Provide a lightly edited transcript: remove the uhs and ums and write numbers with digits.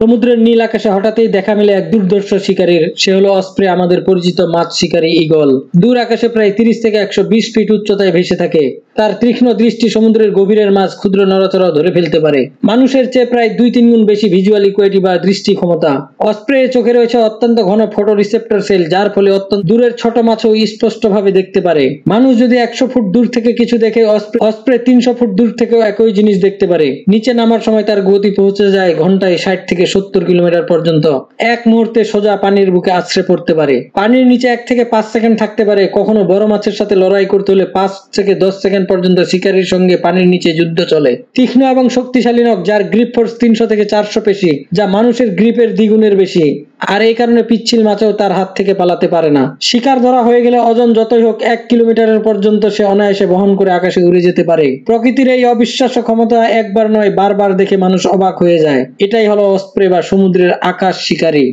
সমুদ্রের নীল আকাশে হঠাৎই দেখা মেলে এক দুর্ধর্ষ শিকারীর। সে হলো অস্প্রে, আমাদের পরিচিত মাছ শিকারী ঈগল। দূর আকাশে প্রায় 30 থেকে 120 ফিট উচ্চতায় ভেসে থাকে। তার তীক্ষ্ণ দৃষ্টি সমুদ্রের গভীরের মাছ ক্ষুদ্র নড়াচড়াও ধরে ফেলতে পারে। মানুষের চেয়ে প্রায় 2-3 গুণ বেশি ভিজুয়াল ইকুইটি বা দৃষ্টি ক্ষমতা। অস্প্রে চোখে রয়েছে অত্যন্ত ঘন ফটো রিসেপ্টর সেল, যার ফলে অত্যন্ত দূরের ছোট মাছও স্পষ্টভাবে দেখতে পারে। মানুষ যদি 100 ফুট দূর থেকে কিছু দেখে, অস্প্রে 300 ফুট দূর থেকেও একই জিনিস দেখতে পারে। নিচে নামার সময় তার গতি পৌঁছে যায় ঘন্টায় 60 থেকে 70 কিলোমিটার পর্যন্ত। এক মুহূর্তে সোজা পানির বুকে আছড়ে পড়তে পারে। পানির নিচে 1 থেকে 5 সেকেন্ড থাকতে পারে। কখনো বড় মাছের সাথে লড়াই করতে হলে 5 থেকে 10 সেকেন্ড পর্যন্ত শিকারীর সঙ্গে পানির নিচে যুদ্ধ চলে। তীক্ষ্ণ এবং শক্তিশালী নখ, যার গ্রিপ ফোর্স 300 থেকে 400 পেশি, যা মানুষের গ্রিপের দ্বিগুণের বেশি। আর এই কারণে পিচ্ছিল মাছও তার হাত থেকে পালাতে পারে না। শিকার ধরা হয়ে গেলে ওজন যতই হোক 1 কিলোমিটারের পর্যন্ত সে অনায়াসে বহন করে আকাশে উড়ে যেতে পারে। প্রকৃতির এই অবিশ্বাস্য ক্ষমতা একবার নয় বারবার দেখে মানুষ অবাক হয়ে যায়। এটাই হলো অস্প্রে বা সমুদ্রের আকাশ শিকারী।